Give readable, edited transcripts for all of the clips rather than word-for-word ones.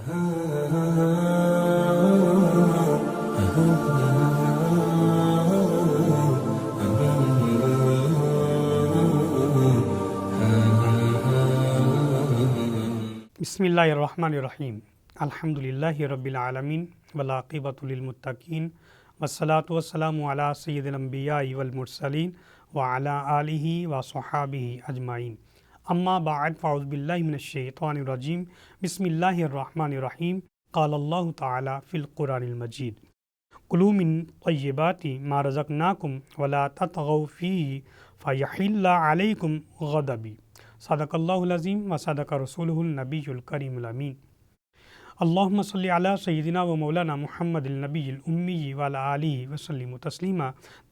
بسم اللہ الرحمن الرحیم الحمدللہ رب العالمین والعاقبۃ للمتقین والصلاۃ والسلام علی سید الانبیاء والمرسلین وعلی آلہ وصحابہ اجمعین اما بعد فاعوذ باللہ من الشیطان الرجیم بسم اللہ الرحمن الرحیم قال اللہ تعالی فی القرآن المجید کلوا من طیبات ما رزقناکم ولا تطغوا فیہ فیحل علیکم غضبی صدق اللہ العظیم و صدق رسولہ النبی الکریم الامین اللہم صلی علی سیدنا و مولانا محمد النبی الامی وعلی آلہ وسلم تسلیما۔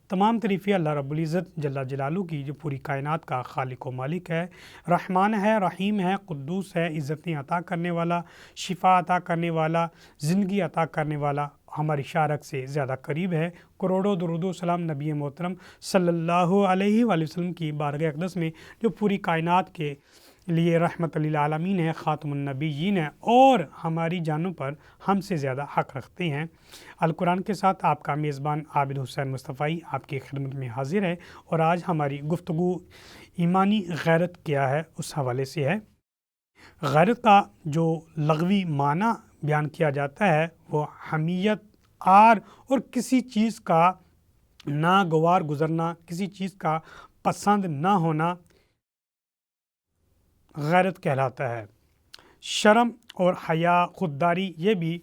تمام تعریفیں اللہ رب العزت جل جلالہ کی جو پوری کائنات کا خالق و مالک ہے، رحمان ہے، رحیم ہے، قدوس ہے، عزتیں عطا کرنے والا، شفا عطا کرنے والا، زندگی عطا کرنے والا، ہماری شارک سے زیادہ قریب ہے۔ کروڑوں درود و سلام نبی محترم صلی اللہ علیہ وآلہ وسلم کی بارگاہ اقدس میں جو پوری کائنات کے لیے رحمت للعالمین ہے، خاتم النبیین ہے اور ہماری جانوں پر ہم سے زیادہ حق رکھتے ہیں۔ القرآن کے ساتھ آپ کا میزبان عابد حسین مصطفی آپ کی خدمت میں حاضر ہے، اور آج ہماری گفتگو ایمانی غیرت کیا ہے اس حوالے سے ہے۔ غیرت کا جو لغوی معنی بیان کیا جاتا ہے وہ حمیت، آر اور کسی چیز کا ناگوار گزرنا، کسی چیز کا پسند نہ ہونا غیرت کہلاتا ہے۔ شرم اور حیا، خودداری، یہ بھی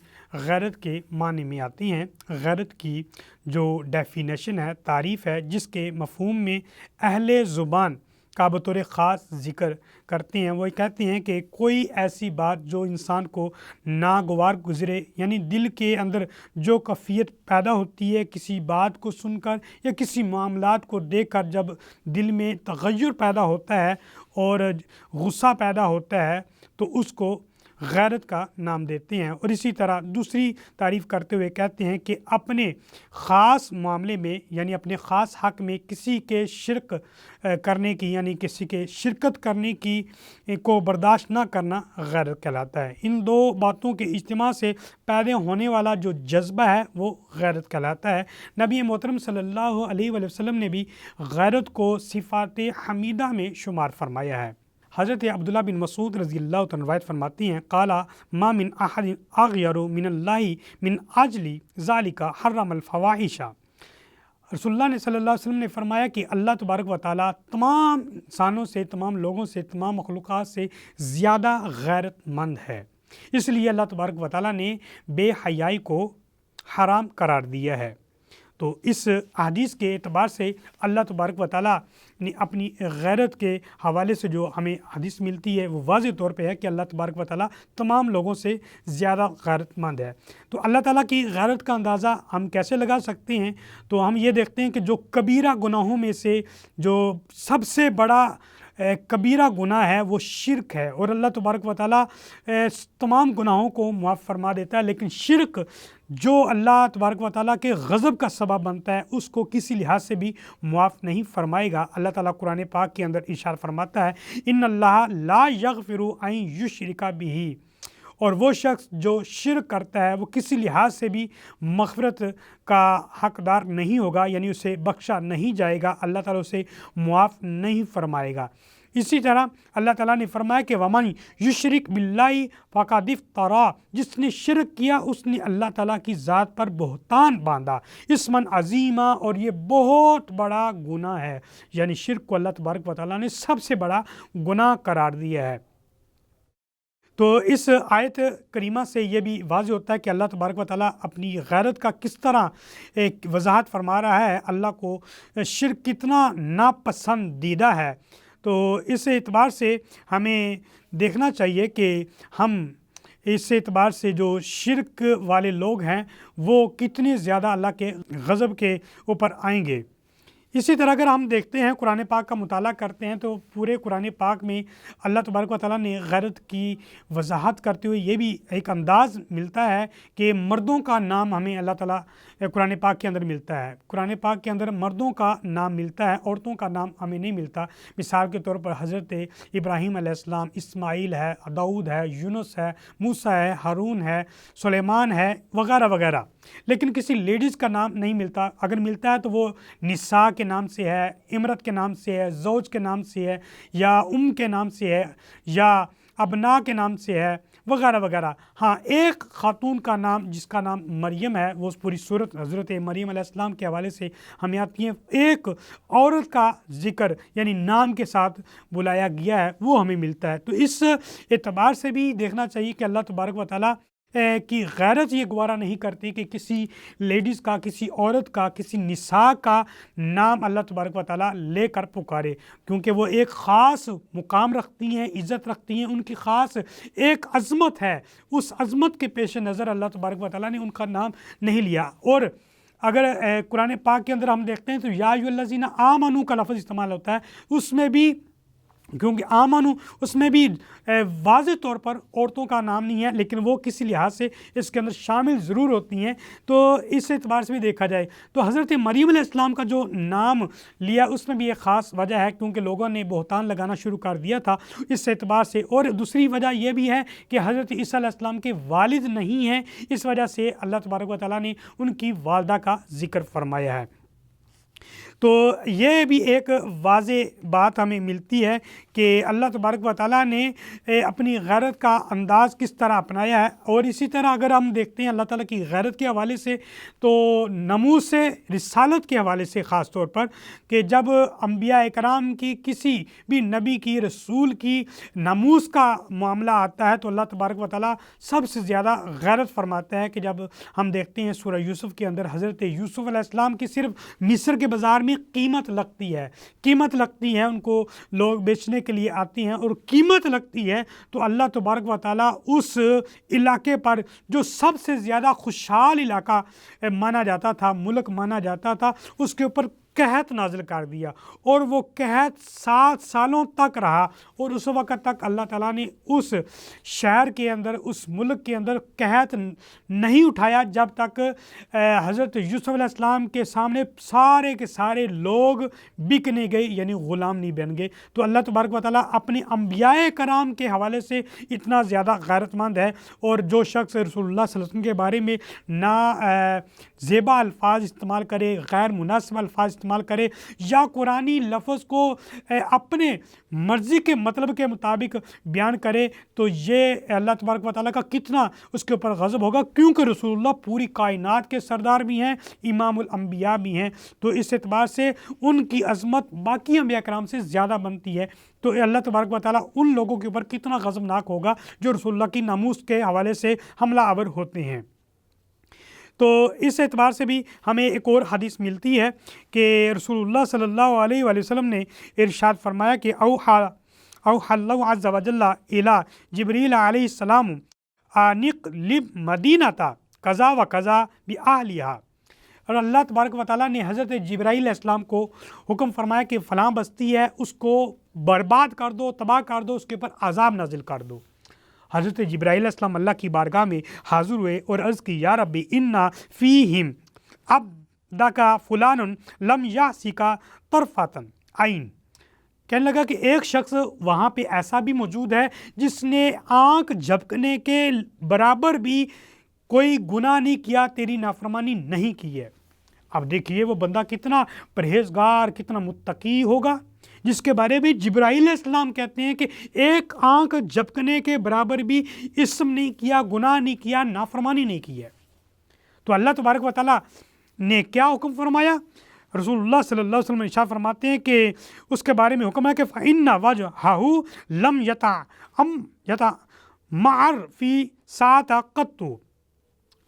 غیرت کے معنی میں آتی ہیں۔ غیرت کی جو ڈیفینیشن ہے، تعریف ہے، جس کے مفہوم میں اہل زبان کا بطور خاص ذکر کرتے ہیں، وہ کہتے ہیں کہ کوئی ایسی بات جو انسان کو ناگوار گزرے، یعنی دل کے اندر جو کیفیت پیدا ہوتی ہے کسی بات کو سن کر یا کسی معاملات کو دیکھ کر، جب دل میں تغیر پیدا ہوتا ہے اور غصہ پیدا ہوتا ہے تو اس کو غیرت کا نام دیتے ہیں۔ اور اسی طرح دوسری تعریف کرتے ہوئے کہتے ہیں کہ اپنے خاص معاملے میں، یعنی اپنے خاص حق میں کسی کے شرک کرنے کی، یعنی کسی کے شرکت کرنے کی کو برداشت نہ کرنا غیرت کہلاتا ہے۔ ان دو باتوں کے اجتماع سے پیدا ہونے والا جو جذبہ ہے وہ غیرت کہلاتا ہے۔ نبی محترم صلی اللہ علیہ وآلہ وسلم نے بھی غیرت کو صفات حمیدہ میں شمار فرمایا ہے۔ حضرت عبداللہ بن مسعود رضی اللہ عنہ روایت فرماتی ہیں، قال ما من احد اغیر من اللہ من اجل ذالک حرم الفواحش۔ رسول اللہ صلی اللہ علیہ وسلم نے فرمایا کہ اللہ تبارک و تعالیٰ تمام انسانوں سے، تمام لوگوں سے، تمام مخلوقات سے زیادہ غیرت مند ہے، اس لیے اللہ تبارک و تعالیٰ نے بے حیائی کو حرام قرار دیا ہے۔ تو اس حدیث کے اعتبار سے اللہ تبارک و تعالیٰ نے اپنی غیرت کے حوالے سے جو ہمیں حدیث ملتی ہے وہ واضح طور پہ ہے کہ اللہ تبارک و تعالیٰ تمام لوگوں سے زیادہ غیرت مند ہے۔ تو اللہ تعالیٰ کی غیرت کا اندازہ ہم کیسے لگا سکتے ہیں؟ تو ہم یہ دیکھتے ہیں کہ جو کبیرہ گناہوں میں سے جو سب سے بڑا کبیرہ گناہ ہے وہ شرک ہے، اور اللہ تبارک و تعالیٰ تمام گناہوں کو معاف فرما دیتا ہے، لیکن شرک جو اللہ تبارک و تعالیٰ کے غضب کا سبب بنتا ہے اس کو کسی لحاظ سے بھی معاف نہیں فرمائے گا۔ اللہ تعالیٰ قرآن پاک کے اندر ارشاد فرماتا ہے، ان اللہ لا یغفر ان یشرک بہ، اور وہ شخص جو شرک کرتا ہے وہ کسی لحاظ سے بھی مغفرت کا حقدار نہیں ہوگا، یعنی اسے بخشا نہیں جائے گا، اللہ تعالیٰ اسے معاف نہیں فرمائے گا۔ اسی طرح اللہ تعالیٰ نے فرمایا کہ ومن یشرک باللہ فقد افتری، جس نے شرک کیا اس نے اللہ تعالیٰ کی ذات پر بہتان باندھا، اسمن عظیما، اور یہ بہت بڑا گناہ ہے، یعنی شرک کو اللہ تبارک و تعالیٰ نے سب سے بڑا گناہ قرار دیا ہے۔ تو اس آیت کریمہ سے یہ بھی واضح ہوتا ہے کہ اللہ تبارک و تعالیٰ اپنی غیرت کا کس طرح ایک وضاحت فرما رہا ہے، اللہ کو شرک کتنا ناپسندیدہ ہے۔ تو اس اعتبار سے ہمیں دیکھنا چاہیے کہ ہم اس اعتبار سے جو شرک والے لوگ ہیں وہ کتنے زیادہ اللہ کے غضب کے اوپر آئیں گے۔ اسی طرح اگر ہم دیکھتے ہیں قرآن پاک کا مطالعہ کرتے ہیں تو پورے قرآن پاک میں اللہ تبارک و تعالیٰ نے غیرت کی وضاحت کرتے ہوئے یہ بھی ایک انداز ملتا ہے کہ مردوں کا نام ہمیں اللہ تعالیٰ قرآن پاک کے اندر ملتا ہے، قرآن پاک کے اندر مردوں کا نام ملتا ہے، عورتوں کا نام ہمیں نہیں ملتا۔ مثال کے طور پر حضرت ابراہیم علیہ السلام، اسماعیل ہے، داؤد ہے، یونس ہے، موسیٰ ہے، ہارون ہے، سلیمان ہے، وغیرہ وغیرہ، لیکن کسی لیڈیز کا نام نہیں ملتا۔ اگر ملتا ہے تو وہ نساء کے نام سے ہے، امرت کے نام سے ہے، زوج کے نام سے ہے، یا کے نام سے ہے، یا ابنا کے نام سے ہے، وغیرہ وغیرہ۔ ہاں، ایک خاتون کا نام جس کا نام مریم ہے، وہ پوری صورت حضرت مریم علیہ السلام کے حوالے سے ہمیں آتی ہیں۔ ایک عورت کا ذکر یعنی نام کے ساتھ بلایا گیا ہے، وہ ہمیں ملتا ہے۔ تو اس اعتبار سے بھی دیکھنا چاہیے کہ اللہ تبارک و تعالیٰ کی غیرت یہ گوارا نہیں کرتی کہ کسی لیڈیز کا، کسی عورت کا، کسی نساء کا نام اللہ تبارک و تعالیٰ لے کر پکارے، کیونکہ وہ ایک خاص مقام رکھتی ہیں، عزت رکھتی ہیں، ان کی خاص ایک عظمت ہے۔ اس عظمت کے پیش نظر اللہ تبارک و تعالیٰ نے ان کا نام نہیں لیا۔ اور اگر قرآن پاک کے اندر ہم دیکھتے ہیں تو یا ایھا الذین آمنوا کا لفظ استعمال ہوتا ہے، اس میں بھی کیونکہ آمنو اس میں بھی واضح طور پر عورتوں کا نام نہیں ہے، لیکن وہ کسی لحاظ سے اس کے اندر شامل ضرور ہوتی ہیں۔ تو اس اعتبار سے بھی دیکھا جائے تو حضرت مریم علیہ السلام کا جو نام لیا اس میں بھی ایک خاص وجہ ہے، کیونکہ لوگوں نے بہتان لگانا شروع کر دیا تھا اس اعتبار سے۔ اور دوسری وجہ یہ بھی ہے کہ حضرت عیسیٰ علیہ السلام کے والد نہیں ہیں، اس وجہ سے اللہ تبارک و تعالیٰ نے ان کی والدہ کا ذکر فرمایا ہے۔ تو یہ بھی ایک واضح بات ہمیں ملتی ہے کہ اللہ تبارک و تعالیٰ نے اپنی غیرت کا انداز کس طرح اپنایا ہے۔ اور اسی طرح اگر ہم دیکھتے ہیں اللہ تعالیٰ کی غیرت کے حوالے سے تو ناموس رسالت کے حوالے سے خاص طور پر کہ جب انبیاء کرام کی کسی بھی نبی کی، رسول کی ناموس کا معاملہ آتا ہے تو اللہ تبارک و تعالیٰ سب سے زیادہ غیرت فرماتا ہے۔ کہ جب ہم دیکھتے ہیں سورہ یوسف کے اندر حضرت یوسف علیہ السلام کی صرف مصر کے بازار میں قیمت لگتی ہے، ان کو لوگ بیچنے کے لیے آتی ہیں اور قیمت لگتی ہے، تو اللہ تبارک و تعالیٰ اس علاقے پر جو سب سے زیادہ خوشحال علاقہ مانا جاتا تھا، ملک مانا جاتا تھا، اس کے اوپر قحط نازل کر دیا، اور وہ قحط 7 سالوں تک رہا۔ اور اس وقت تک اللہ تعالیٰ نے اس شہر کے اندر، اس ملک کے اندر قحط نہیں اٹھایا جب تک حضرت یوسف علیہ السلام کے سامنے سارے کے سارے لوگ بک نہیں گئے، یعنی غلام نہیں بن گئے۔ تو اللہ تبارک و تعالیٰ اپنے انبیاء کرام کے حوالے سے اتنا زیادہ غیرت مند ہے، اور جو شخص رسول اللہ صلی اللہ علیہ وسلم کے بارے میں نا زیبا الفاظ استعمال کرے، غیر مناسب الفاظ استعمال کرے، یا قرآنی لفظ کو اپنے مرضی کے مطلب کے مطابق بیان کرے، تو یہ اللہ تبارک و تعالیٰ کا کتنا اس کے اوپر غضب ہوگا، کیونکہ رسول اللہ پوری کائنات کے سردار بھی ہیں، امام الانبیاء بھی ہیں۔ تو اس اعتبار سے ان کی عظمت باقی انبیاء کرام سے زیادہ بنتی ہے۔ تو اللہ تبارک و تعالیٰ ان لوگوں کے اوپر کتنا غضبناک ہوگا جو رسول اللہ کی ناموس کے حوالے سے حملہ آور ہوتے ہیں۔ تو اس اعتبار سے بھی ہمیں ایک اور حدیث ملتی ہے کہ رسول اللہ صلی اللہ علیہ وآلہ وسلم نے ارشاد فرمایا کہ اوحى اللہ عز وجل الی جبریل علیہ السلام انق لب مدینہ قضا و قضا بأہلہا، اور اللہ تبارک و تعالیٰ نے حضرت جبرائیل علیہ السلام کو حکم فرمایا کہ فلاں بستی ہے، اس کو برباد کر دو، تباہ کر دو، اس کے اوپر عذاب نازل کر دو۔ حضرت جبرائیل علیہ السلام اللہ کی بارگاہ میں حاضر ہوئے اور عرض کی، یا ربی انا فیہم عبدک فلان لم یعصک طرفۃ عین۔ کہنے لگا کہ ایک شخص وہاں پہ ایسا بھی موجود ہے جس نے آنکھ جھپکنے کے برابر بھی کوئی گناہ نہیں کیا، تیری نافرمانی نہیں کی ہے۔ اب دیکھیے وہ بندہ کتنا پرہیزگار، کتنا متقی ہوگا، جس کے بارے میں جبرائیل علیہ السلام کہتے ہیں کہ ایک آنکھ جھپکنے کے برابر بھی اسم نہیں کیا، گناہ نہیں کیا، نافرمانی نہیں کی ہے۔ تو اللہ تبارک و تعالیٰ نے کیا حکم فرمایا؟ رسول اللہ صلی اللہ علیہ وسلم ارشاد فرماتے ہیں کہ اس کے بارے میں حکم ہے کہ فَإِنَّ وَجْهَهُ لَمْ يَتَمَعَّرْ فِي سَاعَةٍ قَطُّ۔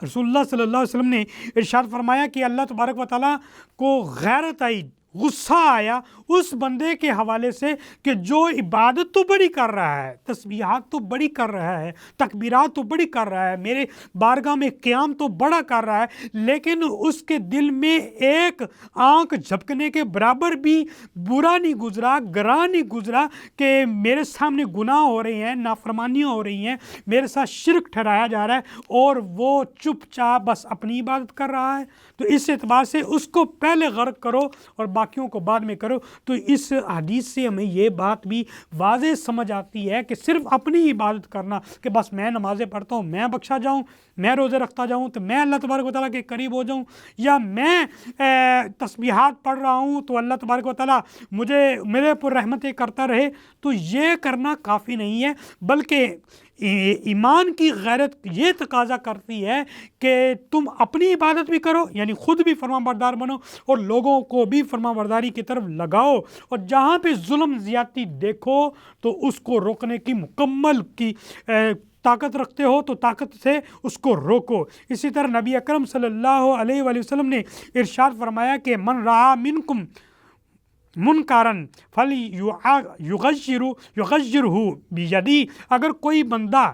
رسول اللہ صلی اللہ علیہ وسلم نے ارشاد فرمایا کہ اللہ تبارک و تعالیٰ کو غیرت آئی، غصہ آیا اس بندے کے حوالے سے کہ جو عبادت تو بڑی کر رہا ہے، تسبیحات تو بڑی کر رہا ہے، تکبیرات تو بڑی کر رہا ہے، میرے بارگاہ میں قیام تو بڑا کر رہا ہے، لیکن اس کے دل میں ایک آنکھ جھپکنے کے برابر بھی برا نہیں گزرا، گراں نہیں گزرا کہ میرے سامنے گناہ ہو رہے ہیں، نافرمانیاں ہو رہی ہیں، میرے ساتھ شرک ٹھہرایا جا رہا ہے اور وہ چپ چاپ بس اپنی عبادت کر رہا ہے۔ تو اس اعتبار سے اس کو پہلے غرق کرو اور باقیوں کو بعد میں کرو۔ تو اس حدیث سے ہمیں یہ بات بھی واضح سمجھ آتی ہے کہ صرف اپنی عبادت کرنا کہ بس میں نمازیں پڑھتا ہوں، میں بخشا جاؤں، میں روزے رکھتا جاؤں تو میں اللہ تبارک و تعالیٰ کے قریب ہو جاؤں، یا میں تسبیحات پڑھ رہا ہوں تو اللہ تبارک و تعالیٰ میرے پر رحمتیں کرتا رہے، تو یہ کرنا کافی نہیں ہے، بلکہ ایمان کی غیرت یہ تقاضا کرتی ہے کہ تم اپنی عبادت بھی کرو، یعنی خود بھی فرما بردار بنو اور لوگوں کو بھی فرما برداری کی طرف لگاؤ، اور جہاں پہ ظلم زیادتی دیکھو تو اس کو روکنے کی مکمل کی طاقت رکھتے ہو تو طاقت سے اس کو روکو۔ اسی طرح نبی اکرم صلی اللہ علیہ وآلہ وسلم نے ارشاد فرمایا کہ من رعا منکم منکرن یغیرہ بیدی، اگر کوئی بندہ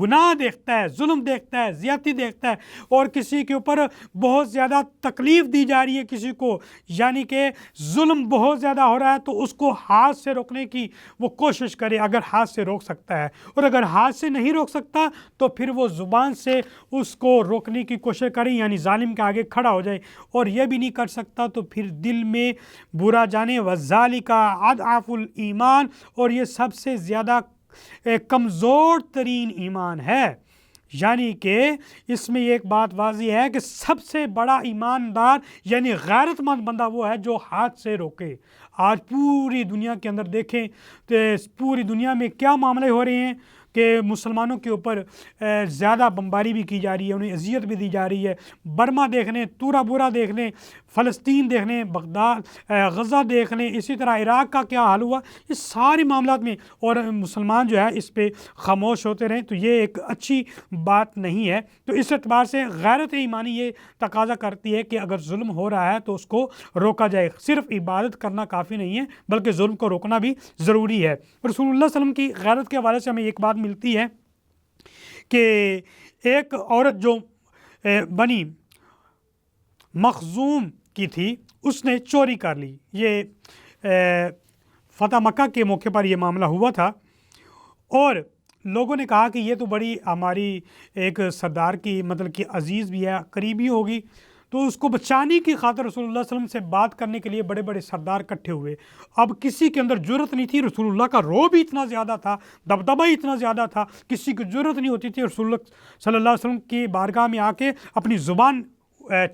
گناہ دیکھتا ہے، ظلم دیکھتا ہے، زیادتی دیکھتا ہے اور کسی کے اوپر بہت زیادہ تکلیف دی جا رہی ہے، کسی کو یعنی کہ ظلم بہت زیادہ ہو رہا ہے، تو اس کو ہاتھ سے روکنے کی وہ کوشش کرے اگر ہاتھ سے روک سکتا ہے، اور اگر ہاتھ سے نہیں روک سکتا تو پھر وہ زبان سے اس کو روکنے کی کوشش کرے، یعنی ظالم کے آگے کھڑا ہو جائے، اور یہ بھی نہیں کر سکتا تو پھر دل میں برا جانے وَذَلِكَ أَضْعَفُ الْإِيمَانِ، اور یہ سب سے زیادہ کمزور ترین ایمان ہے۔ یعنی کہ اس میں ایک بات واضح ہے کہ سب سے بڑا ایماندار یعنی غیرت مند بندہ وہ ہے جو ہاتھ سے روکے۔ آج پوری دنیا کے اندر دیکھیں تو پوری دنیا میں کیا معاملے ہو رہے ہیں کہ مسلمانوں کے اوپر زیادہ بمباری بھی کی جا رہی ہے، انہیں اذیت بھی دی جا رہی ہے۔ برما دیکھ لیں، تورا بورا دیکھ لیں، فلسطین دیکھ لیں، بغداد غزہ دیکھ لیں، اسی طرح عراق کا کیا حال ہوا، اس سارے معاملات میں، اور مسلمان جو ہے اس پہ خاموش ہوتے رہیں، تو یہ ایک اچھی بات نہیں ہے۔ تو اس اعتبار سے غیرت ایمانی یہ تقاضا کرتی ہے کہ اگر ظلم ہو رہا ہے تو اس کو روکا جائے، صرف عبادت کرنا کافی نہیں ہے بلکہ ظلم کو روکنا بھی ضروری ہے۔ رسول اللہ صلی اللہ علیہ وسلم کی غیرت کے حوالے سے ہمیں ایک بات ملتی ہے کہ ایک عورت جو بنی مخزوم کی تھی، اس نے چوری کر لی۔ یہ فتح مکہ کے موقع پر یہ معاملہ ہوا تھا، اور لوگوں نے کہا کہ یہ تو بڑی ہماری ایک سردار کی مطلب کہ عزیز بھی ہے، قریبی ہوگی، تو اس کو بچانے کی خاطر رسول اللہ صلی اللہ علیہ وسلم سے بات کرنے کے لیے بڑے بڑے سردار اکٹھے ہوئے۔ اب کسی کے اندر جرأت نہیں تھی، رسول اللہ کا روب بھی اتنا زیادہ تھا، دبدبہ اتنا زیادہ تھا، کسی کی جرأت نہیں ہوتی تھی رسول اللہ صلی اللہ علیہ وسلم کی بارگاہ میں آ کے اپنی زبان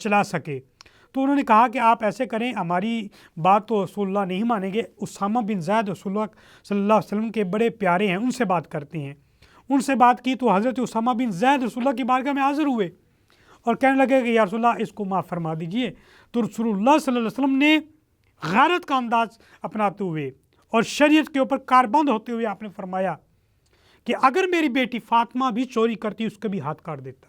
چلا سکے۔ تو انہوں نے کہا کہ آپ ایسے کریں، ہماری بات تو رسول اللہ نہیں مانیں گے، اسامہ بن زید رسول اللہ صلی اللہ علیہ وسلم کے بڑے پیارے ہیں، ان سے بات کرتے ہیں۔ ان سے بات کی تو حضرت اسامہ بن زید رسول اللہ کی بارگاہ میں حاضر ہوئے اور کہنے لگے کہ یا رسول اللہ اس کو معاف فرما دیجئے۔ تو رسول اللہ صلی اللہ علیہ وسلم نے غیرت کا انداز اپناتے ہوئے اور شریعت کے اوپر کاربند ہوتے ہوئے آپ نے فرمایا کہ اگر میری بیٹی فاطمہ بھی چوری کرتی اس کا بھی ہاتھ کاٹ دیتا۔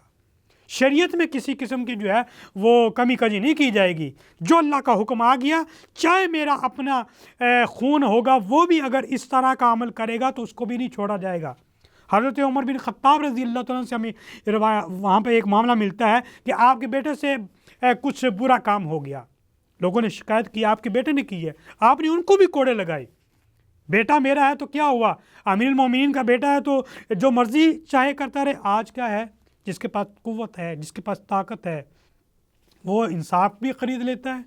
شریعت میں کسی قسم کی جو ہے وہ کمی کجی نہیں کی جائے گی، جو اللہ کا حکم آ گیا، چاہے میرا اپنا خون ہوگا وہ بھی اگر اس طرح کا عمل کرے گا تو اس کو بھی نہیں چھوڑا جائے گا۔ حضرت عمر بن خطاب رضی اللہ تعالیٰ سے ہمیں وہاں پہ ایک معاملہ ملتا ہے کہ آپ کے بیٹے سے کچھ برا کام ہو گیا، لوگوں نے شکایت کی آپ کے بیٹے نے کی ہے، آپ نے ان کو بھی کوڑے لگائے۔ بیٹا میرا ہے تو کیا ہوا، امیر المومنین کا بیٹا ہے تو جو مرضی چاہے کرتا رہے۔ آج کیا ہے، جس کے پاس قوت ہے، جس کے پاس طاقت ہے، وہ انصاف بھی خرید لیتا ہے۔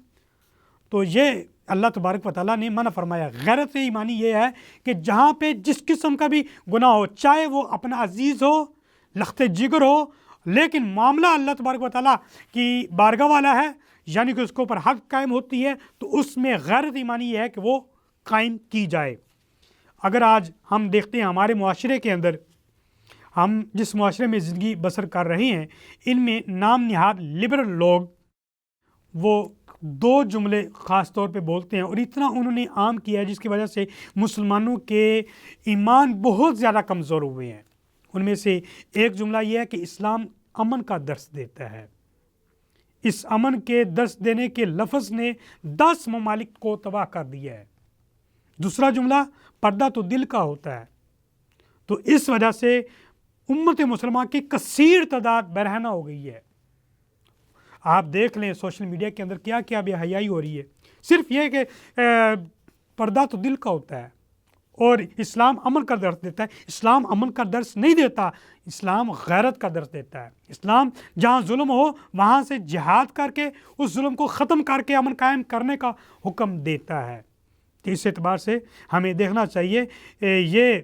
تو یہ اللہ تبارک و تعالیٰ نے منع فرمایا۔ غیرت ایمانی یہ ہے کہ جہاں پہ جس قسم کا بھی گناہ ہو، چاہے وہ اپنا عزیز ہو، لخت جگر ہو، لیکن معاملہ اللہ تبارک و تعالیٰ کی بارگاہ والا ہے، یعنی کہ اس کے اوپر حق قائم ہوتی ہے، تو اس میں غیرت ایمانی یہ ہے کہ وہ قائم کی جائے۔ اگر آج ہم دیکھتے ہیں ہمارے معاشرے کے اندر، ہم جس معاشرے میں زندگی بسر کر رہے ہیں، ان میں نام نہاد لبرل لوگ وہ دو جملے خاص طور پہ بولتے ہیں اور اتنا انہوں نے عام کیا ہے جس کی وجہ سے مسلمانوں کے ایمان بہت زیادہ کمزور ہوئے ہیں۔ ان میں سے ایک جملہ یہ ہے کہ اسلام امن کا درس دیتا ہے۔ اس امن کے درس دینے کے لفظ نے 10 ممالک کو تباہ کر دیا ہے۔ دوسرا جملہ پردہ تو دل کا ہوتا ہے، تو اس وجہ سے امت مسلمہ کی کثیر تعداد برہنہ ہو گئی ہے۔ آپ دیکھ لیں سوشل میڈیا کے اندر کیا کیا بے حیائی ہو رہی ہے، صرف یہ کہ پردہ تو دل کا ہوتا ہے، اور اسلام امن کا درس دیتا ہے۔ اسلام امن کا درس نہیں دیتا، اسلام غیرت کا درس دیتا ہے۔ اسلام جہاں ظلم ہو وہاں سے جہاد کر کے اس ظلم کو ختم کر کے امن قائم کرنے کا حکم دیتا ہے۔ تو اس اعتبار سے ہمیں دیکھنا چاہیے یہ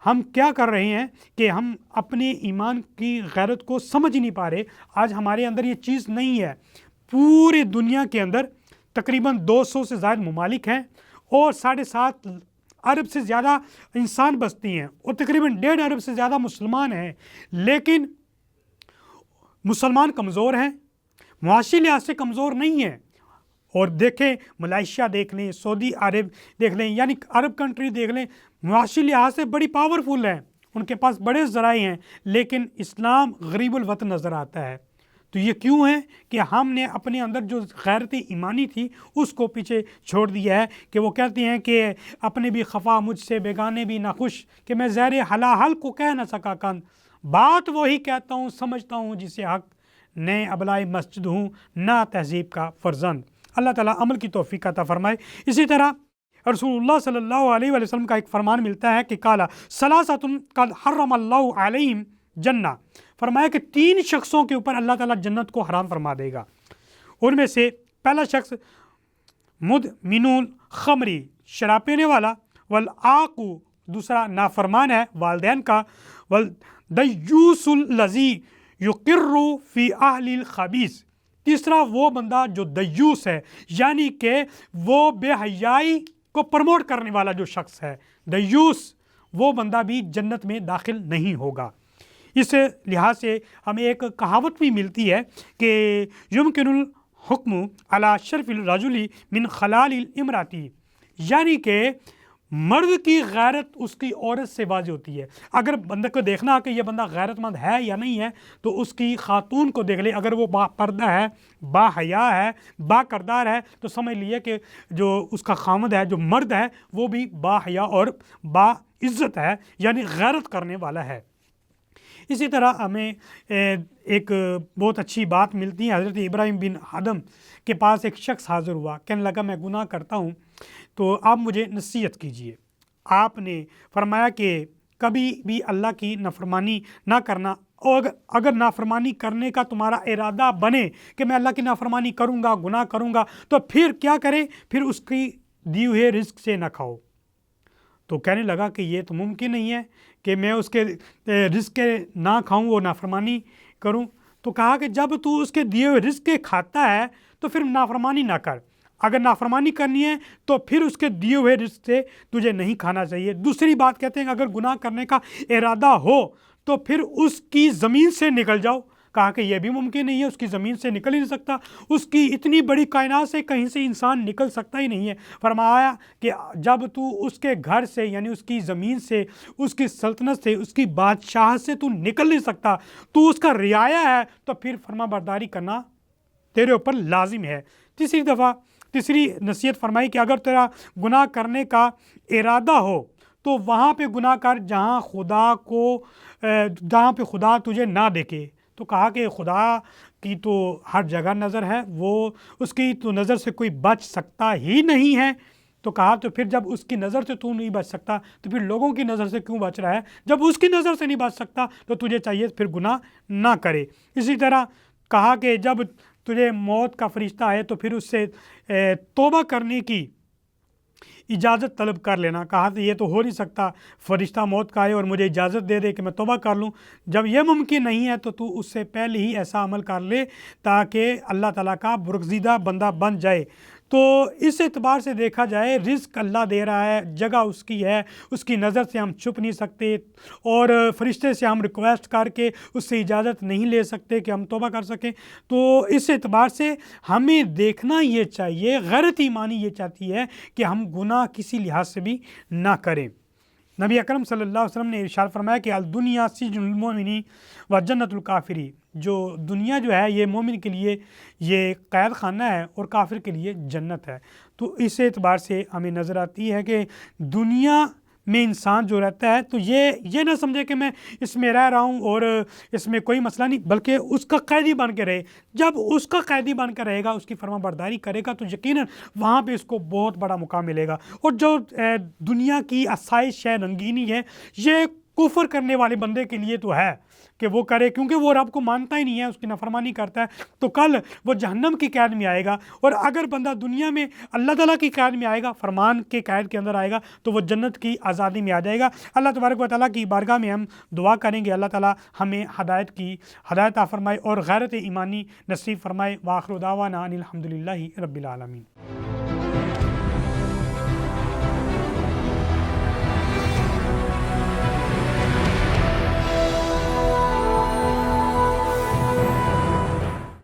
ہم کیا کر رہے ہیں کہ ہم اپنے ایمان کی غیرت کو سمجھ نہیں پا رہے۔ آج ہمارے اندر یہ چیز نہیں ہے۔ پوری دنیا کے اندر تقریباً 200 سے زائد ممالک ہیں اور 7.5 ارب سے زیادہ انسان بستی ہیں اور تقریباً 1.5 ارب سے زیادہ مسلمان ہیں، لیکن مسلمان کمزور ہیں، معاشی لحاظ سے کمزور نہیں ہیں۔ اور دیکھیں ملائیشیا دیکھ لیں، سعودی عرب دیکھ لیں، یعنی عرب کنٹری دیکھ لیں، معاشی لحاظ سے بڑی پاورفل ہیں، ان کے پاس بڑے ذرائع ہیں، لیکن اسلام غریب الوطن نظر آتا ہے۔ تو یہ کیوں ہے کہ ہم نے اپنے اندر جو غیرت ایمانی تھی اس کو پیچھے چھوڑ دیا ہے، کہ وہ کہتے ہیں کہ اپنے بھی خفا مجھ سے بیگانے بھی نہ خوش، کہ میں زہر حلاحل کو کہہ نہ سکا کن، بات وہی کہتا ہوں سمجھتا ہوں جسے حق، نئے ابلائے مسجد ہوں نہ تہذیب کا فرزند۔ اللہ تعالیٰ عمل کی توفیق عطا فرمائے۔ اسی طرح رسول اللہ صلی اللہ علیہ وآلہ وسلم کا ایک فرمان ملتا ہے کہ قال ثلاثۃ قد حرم اللہ علیہم جنہ، فرمایا کہ 3 شخصوں کے اوپر اللہ تعالیٰ جنت کو حرام فرما دے گا۔ ان میں سے پہلا شخص مدمن الخمر، شراب پینے والا، والعاق، دوسرا نافرمان ہے والدین کا، والدیوس الذی یقر فی اہل الخبیث، تیسرا وہ بندہ جو دیوس ہے، یعنی کہ وہ بے حیائی کو پروموٹ کرنے والا جو شخص ہے، دیوس، وہ بندہ بھی جنت میں داخل نہیں ہوگا۔ اس لحاظ سے ہمیں ایک کہاوت بھی ملتی ہے کہ یمکن الحکم علی شرف الرجل من خلال الامراتی، یعنی کہ مرد کی غیرت اس کی عورت سے واضح ہوتی ہے۔ اگر بندے کو دیکھنا کہ یہ بندہ غیرت مند ہے یا نہیں ہے تو اس کی خاتون کو دیکھ لے، اگر وہ با پردہ ہے، با حیا ہے، با کردار ہے، تو سمجھ لیے کہ جو اس کا خامد ہے، جو مرد ہے، وہ بھی با حیا اور با عزت ہے، یعنی غیرت کرنے والا ہے۔ اسی طرح ہمیں ایک بہت اچھی بات ملتی ہے، حضرت ابراہیم بن آدم کے پاس ایک شخص حاضر ہوا، کہنے لگا میں گناہ کرتا ہوں تو آپ مجھے نصیحت کیجئے۔ آپ نے فرمایا کہ کبھی بھی اللہ کی نافرمانی نہ کرنا، اور اگر نافرمانی کرنے کا تمہارا ارادہ بنے کہ میں اللہ کی نافرمانی کروں گا، گناہ کروں گا، تو پھر کیا کریں؟ پھر اس کی دی ہوئے رزق سے نہ کھاؤ۔ تو کہنے لگا کہ یہ تو ممکن نہیں ہے کہ میں اس کے رزق کے نہ کھاؤں اور نافرمانی کروں۔ تو کہا کہ جب تو اس کے دیے ہوئے رزق کے کھاتا ہے تو پھر نافرمانی نہ کر، اگر نافرمانی کرنی ہے تو پھر اس کے دیے ہوئے رزق سے تجھے نہیں کھانا چاہیے۔ دوسری بات کہتے ہیں کہ اگر گناہ کرنے کا ارادہ ہو تو پھر اس کی زمین سے نکل جاؤ۔ کہا کہ یہ بھی ممکن نہیں ہے، اس کی زمین سے نکل ہی نہیں سکتا، اس کی اتنی بڑی کائنات سے کہیں سے انسان نکل سکتا ہی نہیں ہے۔ فرمایا کہ جب تو اس کے گھر سے، یعنی اس کی زمین سے، اس کی سلطنت سے، اس کی بادشاہت سے تو نکل نہیں سکتا، تو اس کا رعایا ہے، تو پھر فرما برداری کرنا تیرے اوپر لازم ہے۔ تیسری نصیحت فرمائی کہ اگر تیرا گناہ کرنے کا ارادہ ہو تو وہاں پہ گناہ کر جہاں پہ خدا تجھے نہ دیکھے۔ تو کہا کہ خدا کی تو ہر جگہ نظر ہے، وہ اس کی تو نظر سے کوئی بچ سکتا ہی نہیں ہے۔ تو کہا تو پھر جب اس کی نظر سے تو نہیں بچ سکتا تو پھر لوگوں کی نظر سے کیوں بچ رہا ہے؟ جب اس کی نظر سے نہیں بچ سکتا تو تجھے چاہیے پھر گناہ نہ کرے۔ اسی طرح کہا کہ جب تجھے موت کا فرشتہ آئے تو پھر اس سے توبہ کرنے کی اجازت طلب کر لینا۔ کہا کہ یہ تو ہو نہیں سکتا، فرشتہ موت کا آئے اور مجھے اجازت دے دے کہ میں توبہ کر لوں۔ جب یہ ممکن نہیں ہے تو اس سے پہلے ہی ایسا عمل کر لے تاکہ اللہ تعالیٰ کا برگزیدہ بندہ بن جائے۔ تو اس اعتبار سے دیکھا جائے رزق اللہ دے رہا ہے، جگہ اس کی ہے، اس کی نظر سے ہم چھپ نہیں سکتے، اور فرشتے سے ہم ریکویسٹ کر کے اس سے اجازت نہیں لے سکتے کہ ہم توبہ کر سکیں۔ تو اس اعتبار سے ہمیں دیکھنا یہ چاہیے، غیرت ایمانی یہ چاہتی ہے کہ ہم گناہ کسی لحاظ سے بھی نہ کریں۔ نبی اکرم صلی اللہ علیہ وسلم نے ارشاد فرمایا کہ الدنیا سجن المؤمنی و جنت الکافری، جو دنیا جو ہے یہ مومن کے لیے یہ قید خانہ ہے اور کافر کے لیے جنت ہے۔ تو اس اعتبار سے ہمیں نظر آتی ہے کہ دنیا میں انسان جو رہتا ہے تو یہ نہ سمجھے کہ میں اس میں رہ رہا ہوں اور اس میں کوئی مسئلہ نہیں، بلکہ اس کا قیدی بن کے رہے۔ جب اس کا قیدی بن کے رہے گا، اس کی فرما برداری کرے گا، تو یقیناً وہاں پہ اس کو بہت بڑا مقام ملے گا۔ اور جو دنیا کی آسائش ہے، رنگینی ہے، یہ کفر کرنے والے بندے کے لیے تو ہے کہ وہ کرے، کیونکہ وہ رب کو مانتا ہی نہیں ہے، اس کی نافرمانی کرتا ہے، تو کل وہ جہنم کی قید میں آئے گا۔ اور اگر بندہ دنیا میں اللہ تعالیٰ کی قید میں آئے گا، فرمان کے قید کے اندر آئے گا، تو وہ جنت کی آزادی میں آ جائے گا۔ اللہ تبارک و تعالیٰ کی بارگاہ میں ہم دعا کریں گے اللہ تعالیٰ ہمیں ہدایت عطا فرمائے اور غیرت ایمانی نصیب فرمائے۔ وآخر دعوانا ان الحمد للہ رب العالمین۔